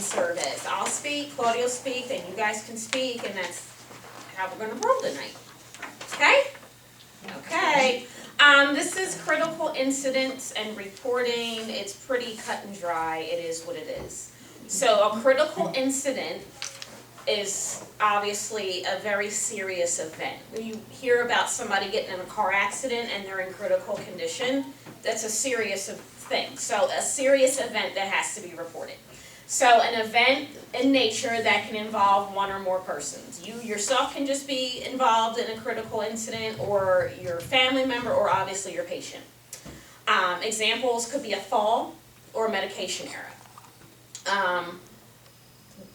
serve as. I'll speak, Claudia will speak, then you guys can speak, and that's how we're gonna roll tonight. Okay? Okay. This is critical incidents and reporting. It's pretty cut and dry. It is what it is. So a critical incident is obviously a very serious event. When you hear about somebody getting in a car accident and they're in critical condition, that's a serious thing. So a serious event that has to be reported. So an event in nature that can involve one or more persons. You yourself can just be involved in a critical incident, or your family member, or obviously your patient. Examples could be a fall or a medication error.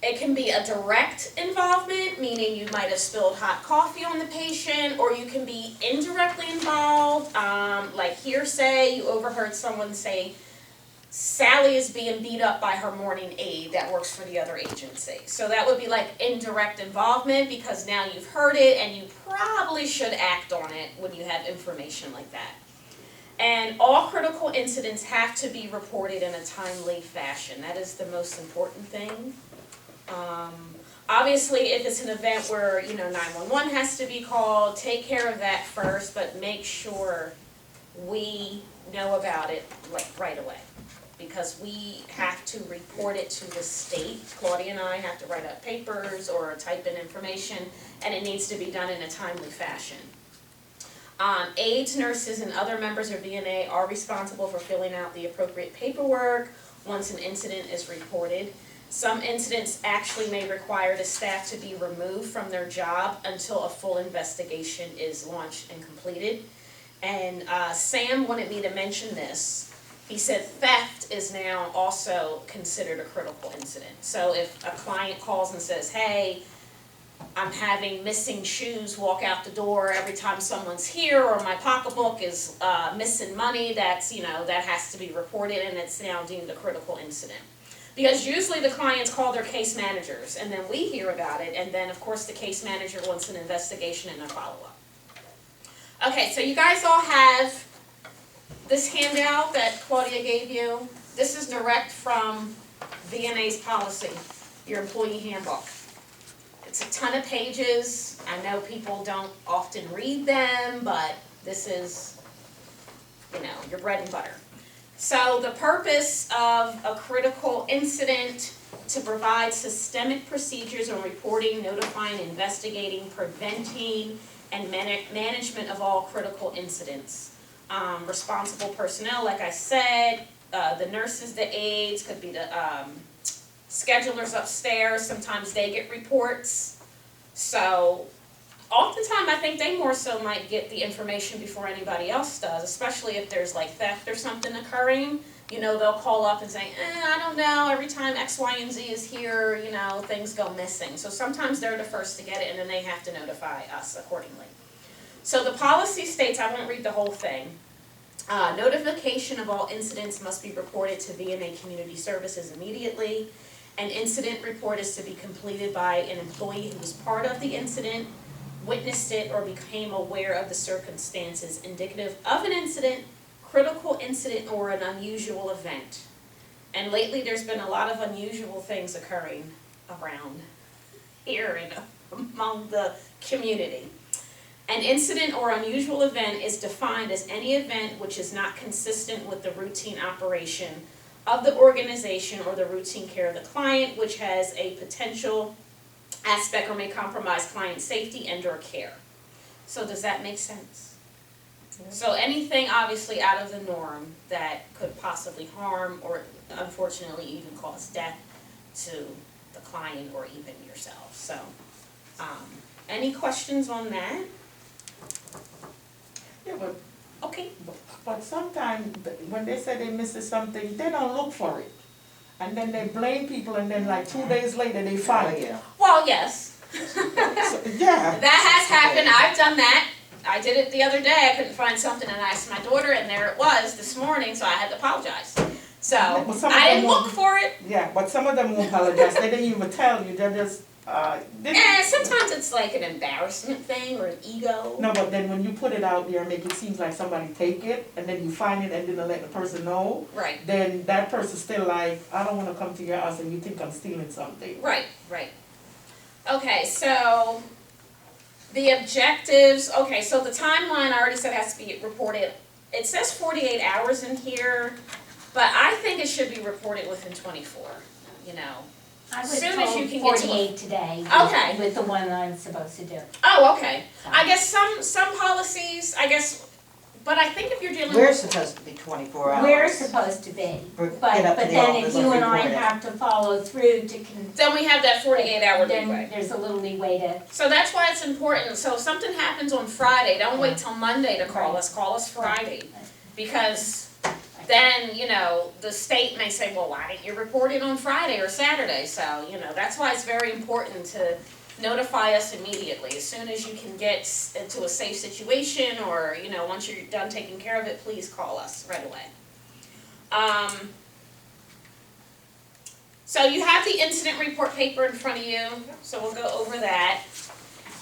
It can be a direct involvement, meaning you might have spilled hot coffee on the patient, or you can be indirectly involved, like hearsay. You overheard someone say, Sally is being beat up by her morning aide that works for the other agency. So that would be like indirect involvement, because now you've heard it and you probably should act on it when you have information like that. And all critical incidents have to be reported in a timely fashion. That is the most important thing. Obviously, if it's an event where, 911 has to be called, take care of that first, but make sure we know about it like right away, because we have to report it to the state. Claudia and I have to write up papers or type in information, and it needs to be done in a timely fashion. Aides, nurses, and other members of VNA are responsible for filling out the appropriate paperwork once an incident is reported. Some incidents actually may require the staff to be removed from their job until a full investigation is launched and completed. And Sam wanted me to mention this. He said theft is now also considered a critical incident. So if a client calls and says, hey, I'm having missing shoes walk out the door every time someone's here, or my pocketbook is missing money, that's, that has to be reported, and it's now deemed a critical incident. Because usually the clients call their case managers, and then we hear about it, and then of course the case manager wants an investigation and a follow-up. Okay, so you guys all have this handout that Claudia gave you. This is direct from VNA's policy, your employee handbook. It's a ton of pages. I know people don't often read them, but this is, your bread and butter. So the purpose of a critical incident: to provide systemic procedures on reporting, notifying, investigating, preventing, and management of all critical incidents. Responsible personnel, like I said, the nurses, the aides, could be the schedulers upstairs. Sometimes they get reports. So oftentimes I think they more so might get the information before anybody else does, especially if there's like theft or something occurring. They'll call up and say, I don't know, every time X, Y, and Z is here, things go missing. So sometimes they're the first to get it, and then they have to notify us accordingly. So the policy states, I won't read the whole thing, notification of all incidents must be reported to VNA Community Services immediately. An incident report is to be completed by an employee who was part of the incident, witnessed it, or became aware of the circumstances indicative of an incident, critical incident, or an unusual event. And lately there's been a lot of unusual things occurring around here and among the community. An incident or unusual event is defined as any event which is not consistent with the routine operation of the organization or the routine care of the client, which has a potential aspect or may compromise client safety and or care. So does that make sense? So anything obviously out of the norm that could possibly harm or unfortunately even cause death to the client or even yourself. So any questions on that? Yeah, but Okay. But sometimes when they say they miss something, they don't look for it. And then they blame people, and then like 2 days later they find it. Well, yes. So, yeah. That has happened. I've done that. I did it the other day. I couldn't find something, and I asked my daughter, and there it was this morning, so I had to apologize. So I didn't look for it. Yeah, but some of them won't apologize. They didn't even tell you. They just Sometimes it's like an embarrassment thing or an ego. No, but then when you put it out there, make it seem like somebody take it, and then you find it and then let the person know. Right. Then that person's still like, I don't wanna come to your house and you think I'm stealing something. Right, right. Okay, so the objectives, okay, so the timeline I already said has to be reported. It says 48 hours in here, but I think it should be reported within 24, you know. I was Soon as you told can get to 48 today. Okay. With the one I'm supposed to do. Oh, okay. So. I guess some policies, but I think if you're dealing We're with, supposed to be 24 hours. We're supposed to be, Get but up to the then office if you and and I report it. have to follow through to then we have that 48-hour then leeway. there's a little leeway to, So that's why it's important. So if something happens on Friday, don't wait till Monday to call us Friday. Because then, you know, the state may say, well, why didn't you report it on Friday or Saturday? So, you know, that's why it's very important to notify us immediately. As soon as you can get into a safe situation or, you know, once you're done taking care of it, please call us right away. So you have the incident report paper in front of you, so we'll go over that.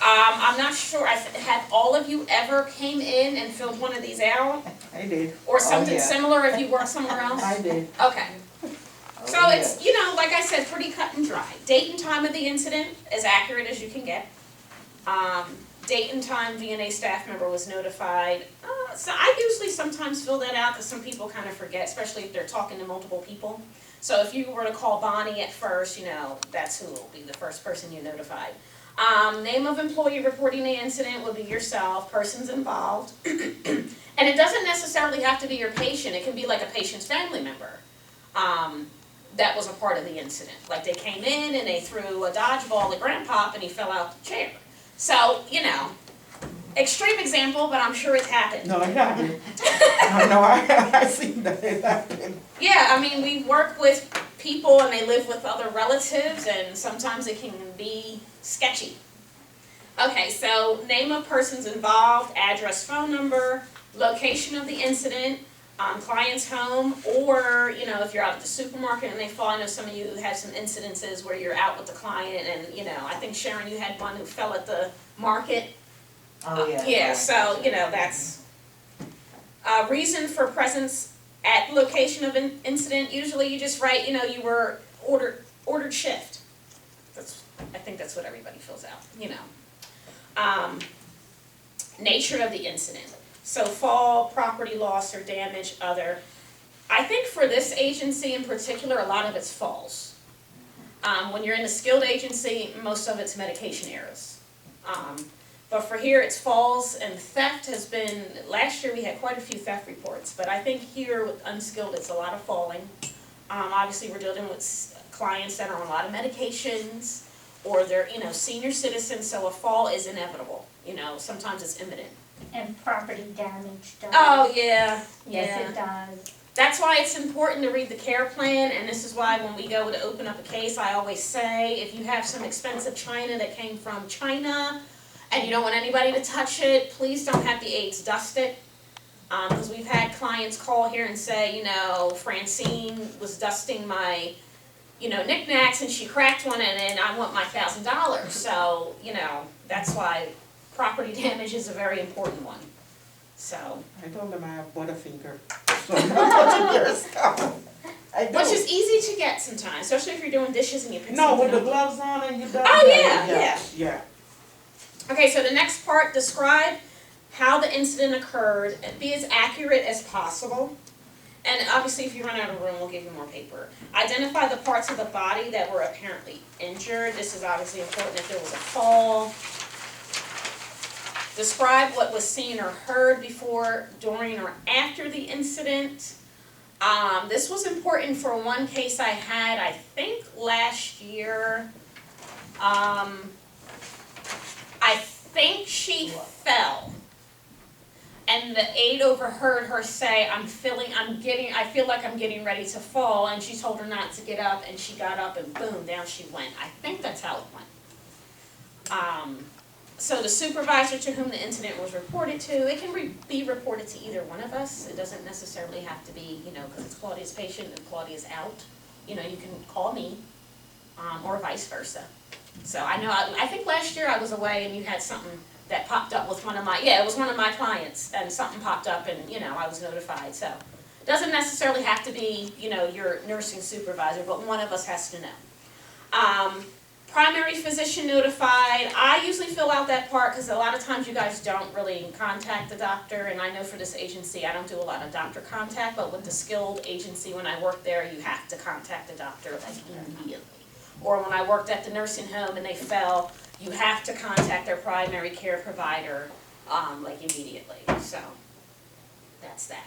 I'm not sure, have all of you ever came in and filled one of these out? I did, Or something yeah. similar if you work somewhere else? I did. Okay. So Oh, it's, you know, like I said, pretty cut and dry. Date and time of the incident, as accurate as you can get. Date and time VNA staff member was notified. So I usually sometimes fill that out because some people kind of forget, especially if they're talking to multiple people. So if you were to call Bonnie at first, you know, that's who will be the first person you notified. Name of employee reporting the incident will be yourself, persons involved. And it doesn't necessarily have to be your patient, it can be like a patient's family member that was a part of the incident. Like they came in and they threw a dodgeball at Grandpop and he fell out the chair. So, you know, extreme example, but I'm sure it's happened. No, it happened. I seen that it happened. Yeah, I mean, we work with people and they live with other relatives and sometimes it can be sketchy. Okay, so name of persons involved, address, phone number, location of the incident, client's home, or, you know, if you're out at the supermarket and they fall, I know some of you have some incidences where you're out with the client and, you know, I think Sharon, you had one who fell at the market. Oh, yeah. Yeah, so, you know, that's, reason for presence at location of an incident, usually you just write, you know, you were ordered shift. I think that's what everybody fills out, you know. Nature of the incident. So fall, property loss or damage, other. I think for this agency in particular, a lot of it's falls. When you're in a skilled agency, most of it's medication errors. But for here, it's falls, and theft has been, last year we had quite a few theft reports, but I think here with unskilled, it's a lot of falling. Obviously, we're dealing with clients that are on a lot of medications, or they're, you know, senior citizens, so a fall is inevitable. You know, sometimes it's imminent. and property damage does. Oh, yeah, Yes, it does. That's why it's important to read the care plan, and this is why when we go to open up a case, I always say, if you have some expensive china that came from China, and you don't want anybody to touch it, please don't have the aides dust it. Because we've had clients call here and say, you know, Francine was dusting my, you know, knickknacks and she cracked one and I want my $1,000. So, you know, that's why property damage is a very important one. So. I told them I have butterfinger, so I'm not touching your stuff. I do. Which is easy to get sometimes, especially if you're doing dishes and you pick No, something with the up. gloves on and you done. Oh, yeah. Yeah. Okay, so the next part, describe how the incident occurred, and be as accurate as possible. And obviously, if you run out of room, we'll give you more paper. Identify the parts of the body that were apparently injured. This is obviously important if there was a fall. Describe what was seen or heard before, during, or after the incident. This was important for one case I had, I think last year. I think she fell. And the aide overheard her say, I feel like I'm getting ready to fall, and she told her not to get up, and she got up and boom, down she went. I think that's how it went. So the supervisor to whom the incident was reported to, it can be reported to either one of us. It doesn't necessarily have to be, you know, because it's Claudia's patient and Claudia's out. You know, you can call me, or vice versa. So I know, I think last year I was away and you had something that popped up with one of my, yeah, it was one of my clients, and something popped up and, you know, I was notified, so. Doesn't necessarily have to be, you know, your nursing supervisor, but one of us has to know. Primary physician notified, I usually fill out that part because a lot of times you guys don't really contact the doctor, and I know for this agency, I don't do a lot of doctor contact, but with the skilled agency, when I worked there, you have to contact the doctor like immediately. Or when I worked at the nursing home and they fell, you have to contact their primary care provider, like immediately, so that's that.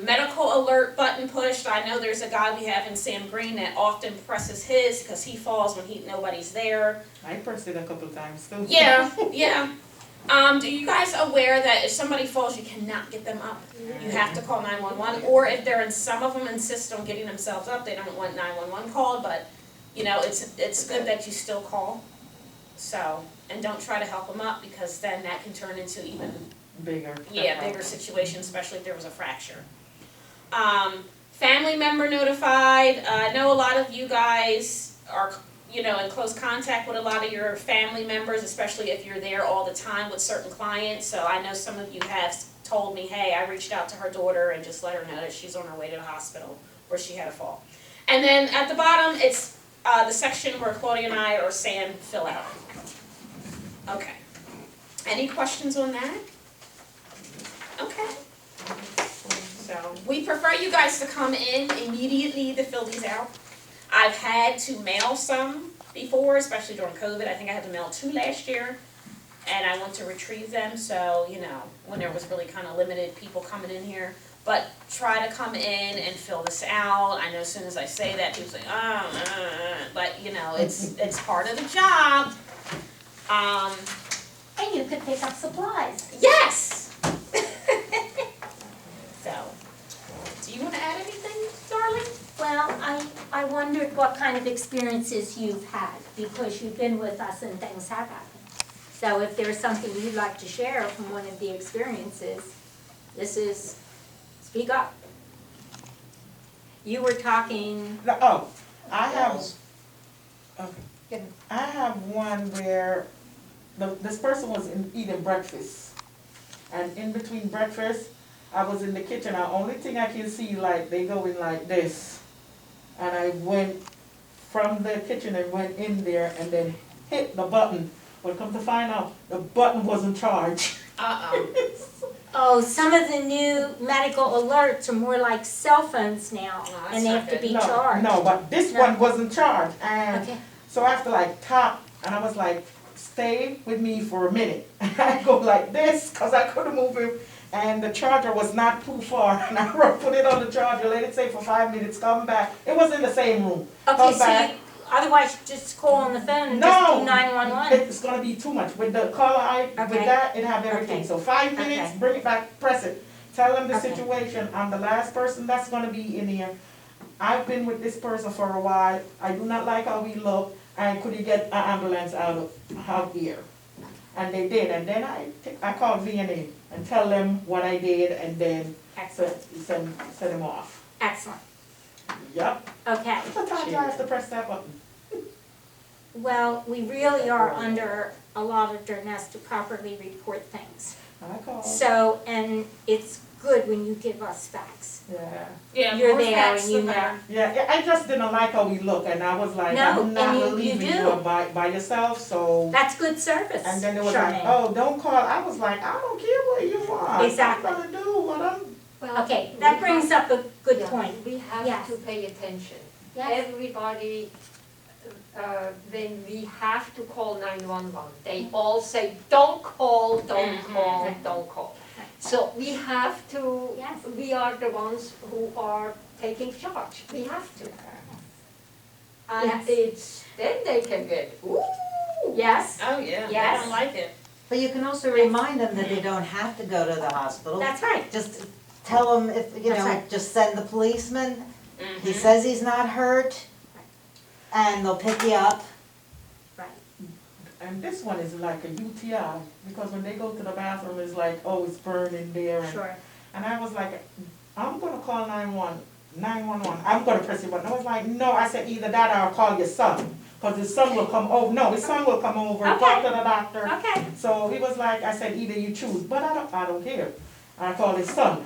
Medical alert button pushed, I know there's a guy we have in Sam Green that often presses his because he falls when nobody's there. I pressed it a couple of times too. Yeah, yeah. Do you guys aware that if somebody falls, you cannot get them up? You have to call 911, or if they're in, some of them insist on getting themselves up, they don't want 911 called, but, you know, it's good that you still call. So, and don't try to help them up because then that can turn into even Bigger. bigger situation, especially if there was a fracture. Family member notified, I know a lot of you guys are, you know, in close contact with a lot of your family members, especially if you're there all the time with certain clients, so I know some of you have told me, hey, I reached out to her daughter and just let her know that she's on her way to the hospital where she had a fall. And then at the bottom, it's the section where Claudia and I or Sam fill out. Okay. Any questions on that? Okay. So, we prefer you guys to come in immediately to fill these out. I've had to mail some before, especially during COVID. I think I had to mail 2 last year, and I went to retrieve them, so, you know, when there was really kind of limited people coming in here. But try to come in and fill this out. I know as soon as I say that, people say, but, you know, it's part of the job. And you could pick up supplies. Yes! So, do you want to add anything, darling? Well, I wondered what kind of experiences you've had, because you've been with us and things have happened. So if there's something you'd like to share from one of the experiences, this is, speak up. You were talking, Oh, I have one where this person was eating breakfast, and in between breakfast, I was in the kitchen. The only thing I can see, like, they going like this, and I went from the kitchen and went in there and then hit the button. But come to find out, the button wasn't charged. oh, some of the new medical alerts are more like cell phones now, Oh, that's and they not have to good. be No, charged. no, but this No. one wasn't charged, and Okay. so I have to like tap, and I was like, stay with me for a minute. And I go like this, cause I couldn't move him, and the charger was not too far, and I put it on the charger, let it say for 5 minutes, come back. It was in the same room. Okay, Come so back. you, otherwise just call on the phone and just do No, 911. it's gonna be too much. With the caller ID, with Okay. that, it have everything. Okay. So 5 minutes, Okay. bring it back, press it. Tell them the Okay. situation. I'm the last person that's gonna be in here. I've been with this person for a while. I do not like how we look. And could you get an ambulance out here? And they did. And then I called VNA and tell them what I did, and then Excellent, send them off. excellent. Yep. Okay, Sometimes I have to press that button. well, we really are under a lot of duress to properly report things. I called. So, and it's good when you give us facts. Yeah. Yeah, You're more there facts, and you the know. better. Yeah, I just didn't like how we look, and I was like, No, I'm not and you leaving do. you by yourself, so. That's good service, And then they was like, Charmaine. oh, don't call. I was like, I don't care what you want. Exactly. I'm gonna do what I'm. Well, Okay, that we brings have- up a good yeah, point. We have Yes. to pay attention. Yes, Everybody, when we have to call 911, they all say, don't call, don't Mhm. call, don't call. So we have to, Yes. we are the ones who are taking charge, we have to. And Yes. it's, then they can get, ooh. yes, Oh, yeah, I Yes. don't like it. But you can also remind them that they don't have to go to the hospital. that's right. Just tell them if, you That's know, right. just send the policeman. He Mhm. says he's not hurt, and they'll pick you up. Right. And this one is like a UTI, because when they go to the bathroom, it's like, oh, it's burning there. Sure. And I was like, I'm gonna call 911. I'm gonna press the button. I was like, no, I said either that or I'll call your son. cause his son will come over, no, his son will come over, and talk to the doctor. Okay, So he was like, I said, either you choose, but I don't care. I called his son.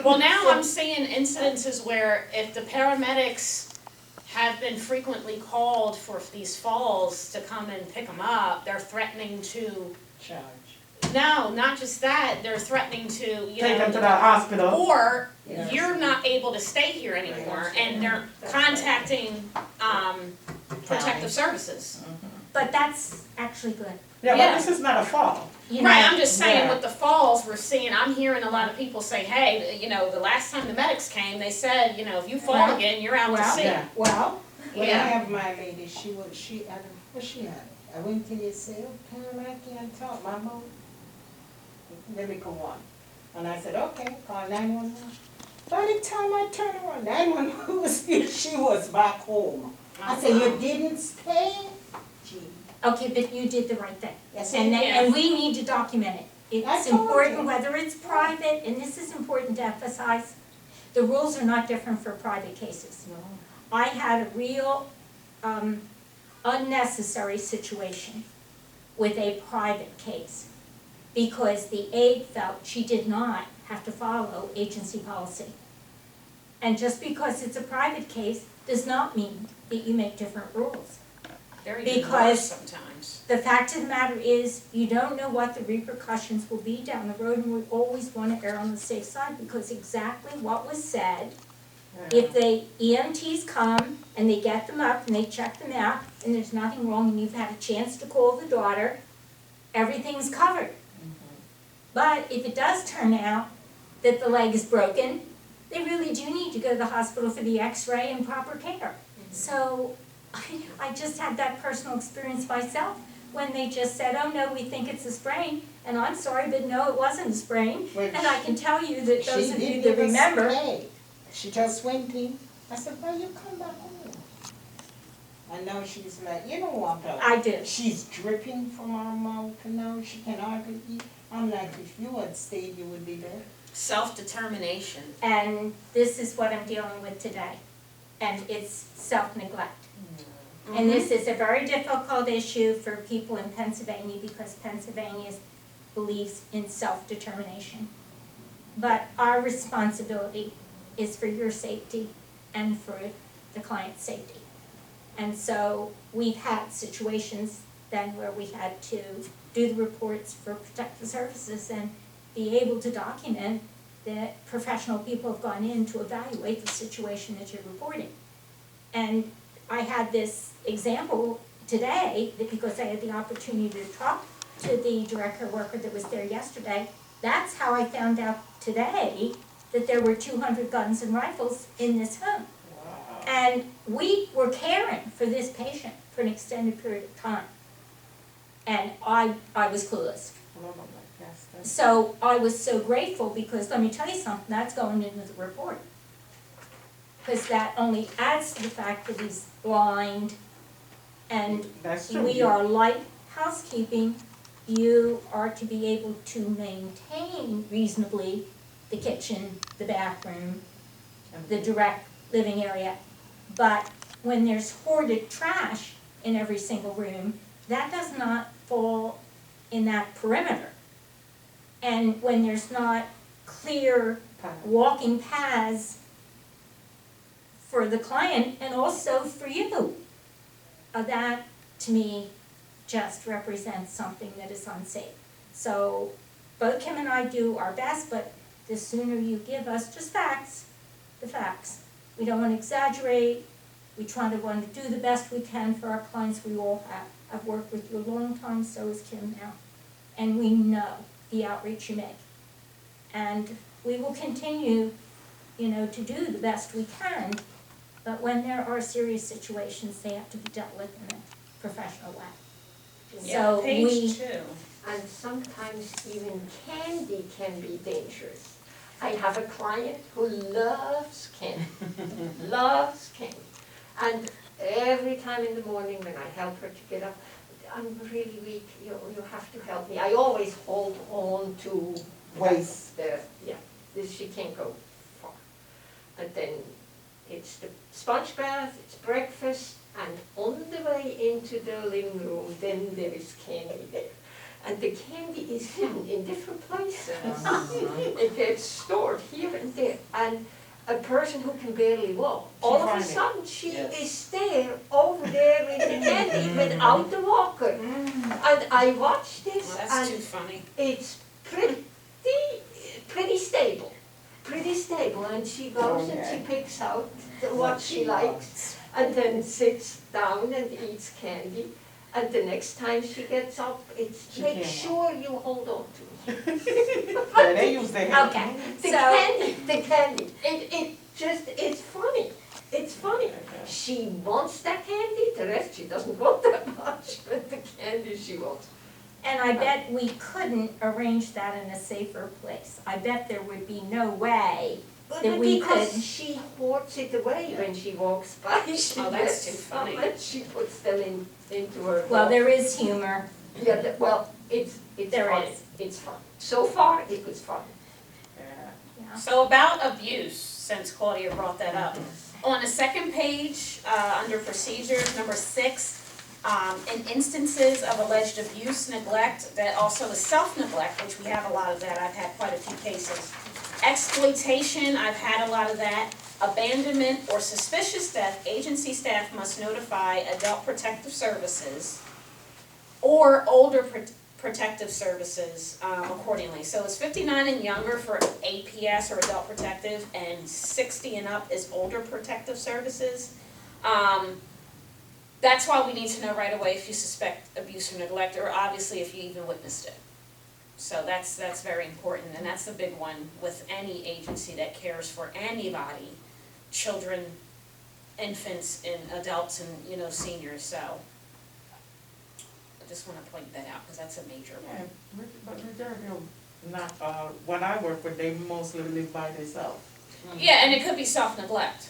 Well, now I'm seeing incidences where if the paramedics have been frequently called for these falls to come and pick them up, they're threatening to, no, not just that, they're threatening to, you Take him to know, the hospital. or Yes. you're not able to stay here anymore, and they're contacting, protective services. but that's actually good. Yeah, Yeah. but this is not a fall. You know, Right, I'm just saying Yeah. with the falls, we're seeing, I'm hearing a lot of people say, hey, you know, the last time the medics came, they said, you know, if you fall Well, again, you're out to well, sea. Yeah. well, When I Yeah. have my lady, what she had? I went to the cell, I can't talk, my mom. Really go on. And I said, okay, call 911. By the time I turned around, 911 was here, she was back home. I said, you didn't stay? Gee. okay, but you did the right thing. Yes, And, I did. and we need to document it. I It's told important, you. whether it's private, and this is important to emphasize, the rules are not different for private cases. I had a real, unnecessary situation with a private case because the aide felt she did not have to follow agency policy. And just because it's a private case does not mean that you make different rules. They're even worse Because- sometimes. The fact of the matter is, you don't know what the repercussions will be down the road, and we always want to err on the safe side, because exactly what was said, if the EMTs come and they get them up and they check them out, and there's nothing wrong, and you've had a chance to call the daughter, everything's covered. But if it does turn out that the leg is broken, they really do need to go to the hospital for the x-ray and proper care. So I just had that personal experience myself when they just said, oh no, we think it's a sprain, and I'm sorry, but no, it wasn't a sprain. Well, And I can tell you that those She of you didn't that even remember, stay. She just went in. I said, why you come back home? And now she's like, you don't want her. I do. She's dripping from her mouth now, she can hardly eat. I'm like, if you had stayed, you would be there. Self-determination. And this is what I'm dealing with today, and it's self-neglect. And this is a very difficult issue for people in Pennsylvania because Pennsylvania believes in self-determination. But our responsibility is for your safety and for the client's safety. And so we've had situations then where we had to do the reports for protective services and be able to document that professional people have gone in to evaluate the situation that you're reporting. And I had this example today, that because I had the opportunity to talk to the director worker that was there yesterday, that's how I found out today that there were 200 guns and rifles in this home. And we were caring for this patient for an extended period of time. And I was clueless. So I was so grateful because let me tell you something, that's going into the report. Because that only adds to the fact that he's blind and That's true. we are light housekeeping. You are to be able to maintain reasonably the kitchen, the bathroom, the direct living area. But when there's hoarded trash in every single room, that does not fall in that perimeter. And when there's not clear walking paths for the client and also for you, that to me just represents something that is unsafe. So both Kim and I do our best, but the sooner you give us just facts, the facts. We don't want to exaggerate. We try to want to do the best we can for our clients. We all have. I've worked with you a long time, so has Kim now. And we know the outreach you make. And we will continue, to do the best we can. But when there are serious situations, they have to be dealt with in a professional way. Yeah, So page 2. And sometimes even candy can be dangerous. I have a client who loves candy, loves candy. And every time in the morning when I help her to get up, I'm really weak, you have to help me. I always hold on to Waist. She can't go far. And then it's the sponge bath, it's breakfast, and on the way way into the living room, then there is candy there. And the candy is hidden in different places. It gets stored here and there. And a person who can barely walk, all of a find it. sudden she Yes. is there, over there with the candy, without the walker. And I watched this Well, that's too and funny. it's pretty stable. Pretty stable, and she goes and she picks out what she likes, and then sits down and eats candy. And the next time she gets up, it's She make can't sure you hold on to it. Yeah, they use their hand. Okay, The so, candy, it just, it's funny. It's funny. She wants that candy, the rest she doesn't want that much, but the candy she wants. and I bet we couldn't arrange that in a safer place. I bet there would be no way that we Because could. she hoards it away when she walks by, she Oh, that's gets too some funny. and she puts them into her. Well, box. there is humor. Yeah, well, it's There fun, is. it's fun. So far, it was fun. Yeah. So about abuse, since Claudia brought that up. On the second page, under procedures, number 6, in instances of alleged abuse, neglect, that also is self-neglect, which we have a lot of that, I've had quite a few cases. Exploitation, I've had a lot of that. Abandonment or suspicious death, agency staff must notify Adult Protective Services or older protective services accordingly. So it's 59 and younger for APS or Adult Protective, and 60 and up is older protective services. That's why we need to know right away if you suspect abuse or neglect, or obviously if you even witnessed it. So that's very important, and that's the big one with any agency that cares for anybody, children, infants, and adults, and seniors. So I just want to point that out because that's a major Yeah, one. but majority of not, when I work with, they mostly live by themselves. Yeah, and it could be self-neglect.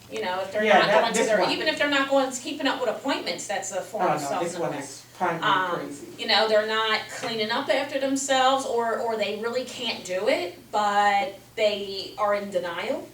If they're Yeah, not that- going to this their, one. even if they're not going, keeping up with appointments, that's a form Oh, of no, self-neglect. this one is kind crazy. They're not cleaning up after themselves, or they really can't do it, but they are in denial.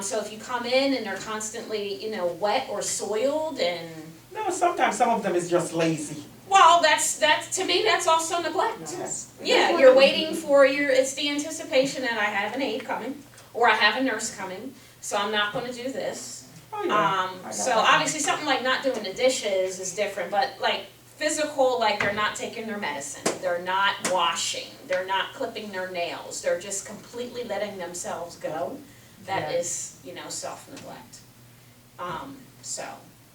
So if you come in and they're constantly, wet or soiled and, No, sometimes some of them is just lazy. well, that's, to me, that's also neglect. Yes. Yeah, you're waiting for it's the anticipation that I have an aide coming, or I have a nurse coming, so I'm not gonna do this. Oh, yeah. I got So that. obviously something like not doing the dishes is different, but like physical, like they're not taking their medicine, they're not washing, they're not clipping their nails, they're just completely letting themselves go. That Yeah. is, self-neglect. So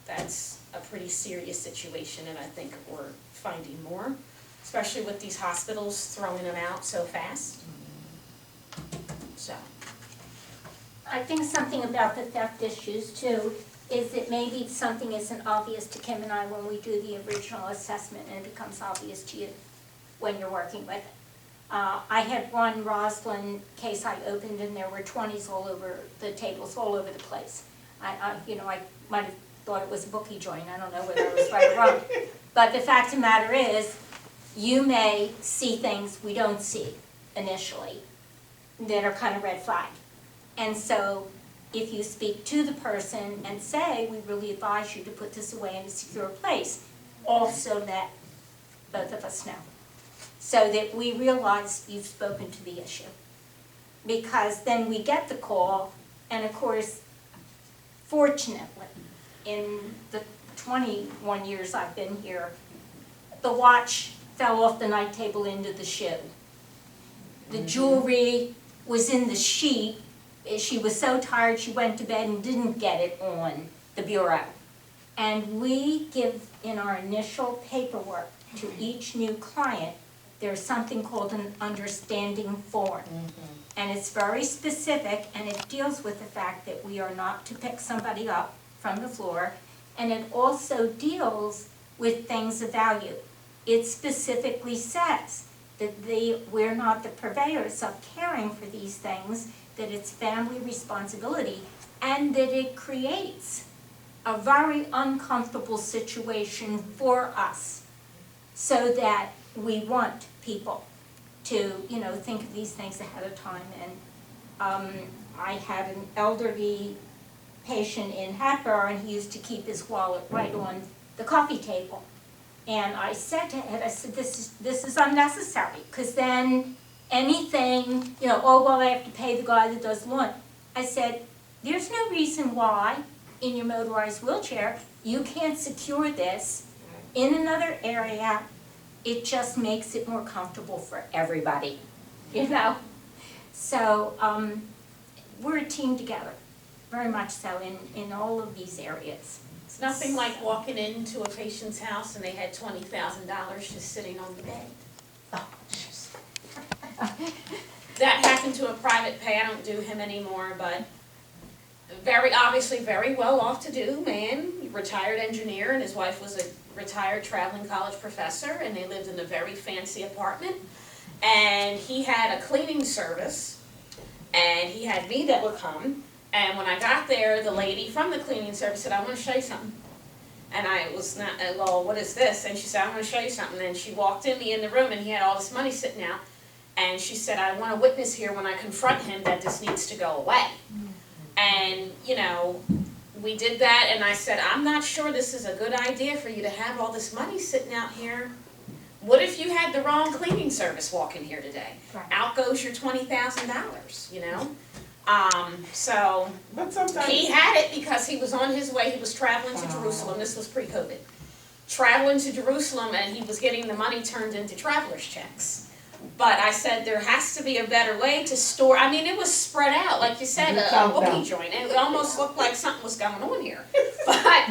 that's a pretty serious situation, and I think we're finding more, especially with these hospitals throwing them out so fast. So. I think something about the theft issues too is that maybe something isn't obvious to Kim and I when we do the original assessment, and it becomes obvious to you when you're working with it. I had one Roslyn case I opened, and there were 20s all over the tables, all over the place. I might have thought it was a bookie joint, I don't know whether I was right or wrong. But the fact of the matter is, you may see things we don't see initially that are kind of red flag. And so if you speak to the person and say, we really advise you to put this away in a secure place, also let both of us know, so that we realize you've spoken to the issue. Because then we get the call, and of course, fortunately, in the 21 years I've been here, the watch fell off the night table into the shoe. The jewelry was in the sheet. She was so tired she went to bed and didn't get it on the bureau. And we give in our initial paperwork to each new client, there's something called an understanding form. And it's very specific, and it deals with the fact that we are not to pick somebody up from the floor, and it also deals with things of value. It specifically says that we're not the purveyors of caring for these things, that it's family responsibility, and that it creates a very uncomfortable situation for us, so that we want people to, think of these things ahead of time. And I had an elderly patient in Hatboro, and he used to keep his wallet right on the coffee table. And I said to Ed, I said, this is unnecessary, because then anything, you know, oh, well, I have to pay the guy that does lawn. I said, there's no reason why in your motorized wheelchair you can't secure this in another area. It just makes it more comfortable for everybody, you know? So we're a team together, very much so in all of these areas. It's nothing like walking into a patient's house and they had $20,000 just sitting on the bed. Oh, jeez. That happened to a private pay, I don't do him anymore, but obviously very well off to do man, retired engineer, and his wife was a retired traveling college professor, and they lived in a very fancy apartment. And he had a cleaning service, and he had me that would come, and when I got there, the lady from the cleaning service said, I want to show you something. And I was not, well, what is this? And she said, I want to show you something. And she walked me in the room, and he had all this money sitting out. And she said, I want to witness here when I confront him that this needs to go away. And, you know, we did that, and I said, I'm not sure this is a good idea for you to have all this money sitting out here. What if you had the wrong cleaning service walk in here today? Right. Out goes your $20,000, you know? So But sometimes. he had it because he was on his way, he was traveling to Jerusalem, this was pre-COVID. Traveling to Jerusalem, and he was getting the money turned into traveler's checks. But I said there has to be a better way to store, I mean, it was spread out, like you said, a bookie joint, and it almost looked like something was going on here. But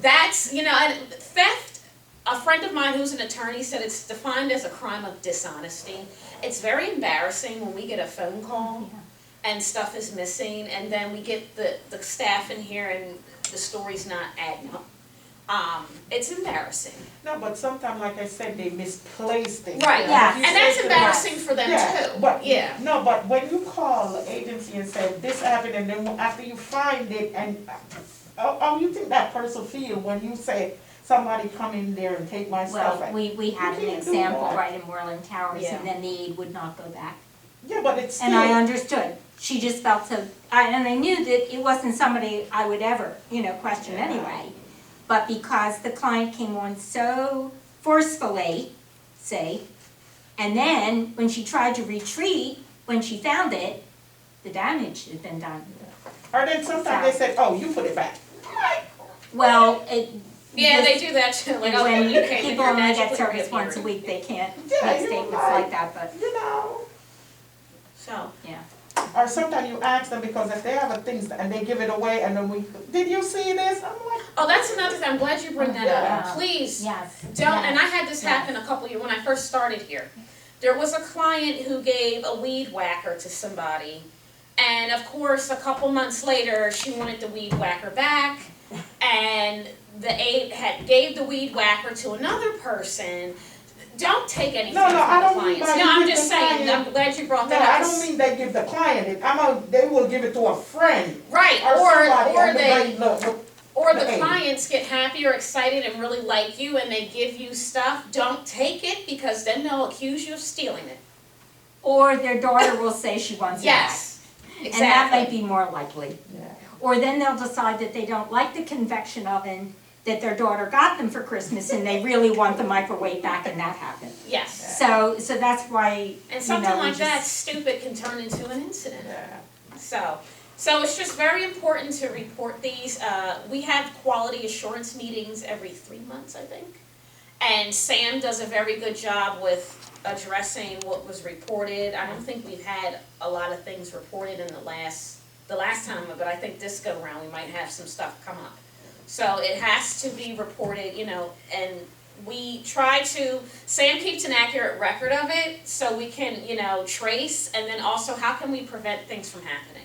that's, you know, and theft, a friend of mine who's an attorney said it's defined as a crime of dishonesty. It's very embarrassing when we get a phone call and stuff is missing, and then we get the staff in here and the story's not adding up. It's embarrassing. No, but sometimes, like I said, they misplace things. Right, Yeah. You and say that's to them, embarrassing for them yeah, too. but, Yeah. No, but when you call the agency and say, this happened, and then after you find it, and, how you think that person feel when you say, somebody come in there and take my stuff? Well, we had You an can't do example that. right in Moreland Towers, Yeah. and then the aide would not go back. Yeah, but it's still. And I understood. She just felt so, and I knew that it wasn't somebody I would ever, you know, question anyway. But because the client came on so forcefully, say, and then when she tried to retreat, when she found it, the damage had been done. Or then sometimes they say, oh, you put it back. Well, it. Yeah, they do that too, like, oh, When you came in people here only get magically service once a reappeared. week, they can't Yeah, make you're statements right. like that, but, You know? So, yeah. Or sometimes you ask them, because if they have a things and they give it away, and then did you see this? I'm like, oh, that's another thing, I'm glad you bring that up. Yeah. Please, Yes. don't, and I had this Yes. happen a couple years, when I first started here. There was a client who gave a weed whacker to somebody, and of course, a couple months later, she wanted the weed whacker back, and the aide gave the weed whacker to another person. Don't take anything No, from I the don't mean clients. by No, you I'm give just the saying, client- I'm glad you brought no, that up. I don't mean they give the client it. They will give it to a friend. Right, Or somebody, or and they, look, or the the aide. clients get happy or excited and really like you and they give you stuff, don't take it because then they'll accuse you of stealing it. Or their daughter will say she wants it back. Yes, And that might exactly. be more likely. Yeah. Or then they'll decide that they don't like the convection oven that their daughter got them for Christmas and they really want the microwave back, and that happened. Yes. So that's why, And you something know, we like that just, stupid can turn into an incident. Yeah. So it's just very important to report these. We have quality assurance meetings every 3 months, I think. And Sam does a very good job with addressing what was reported. I don't think we've had a lot of things reported in the last time, but I think this go around we might have some stuff come up. So it has to be reported, you know, and we try to, Sam keeps an accurate record of it so we can, you know, trace, and then also how can we prevent things from happening?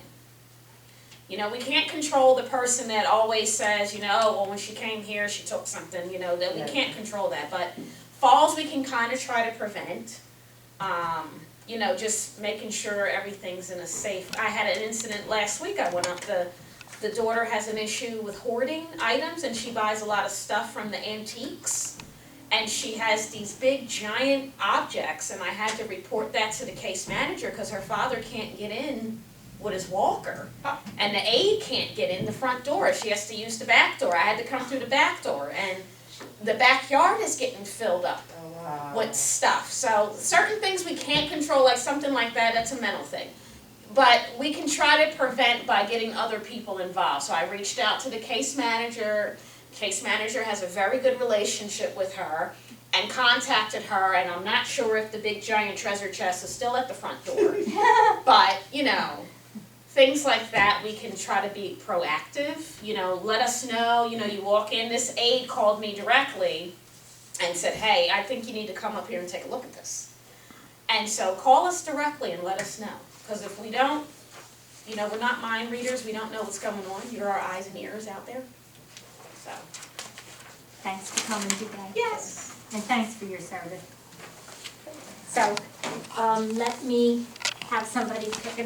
You know, we can't control the person that always says, you know, oh, well, when she came here, she took something, you know, that we can't control that. But falls we can kind of try to prevent. You know, just making sure everything's in a safe. I had an incident last week. I went up, the daughter has an issue with hoarding items, and she buys a lot of stuff from the antiques. And she has these big giant objects, and I had to report that to the case manager because her father can't get in with his walker, and the aide can't get in the front door, she has to use the back door, I had to come through the back door, and the backyard is getting filled up with stuff. So certain things we can't control, like something like that, that's a mental thing. But we can try to prevent by getting other people involved. So I reached out to the case manager. Case manager has a very good relationship with her, and contacted her, and I'm not sure if the big giant treasure chest is still at the front door. But, you know, things like that, we can try to be proactive, you know, let us know, you know, you walk in, this aide called me directly and said, hey, I think you need to come up here and take a look at this. And so call us directly and let us know, because if we don't, you know, we're not mind readers, we don't know what's going on, you're our eyes and ears out there, so. Thanks for coming today. Yes. And thanks for your service. So, let me have somebody pick a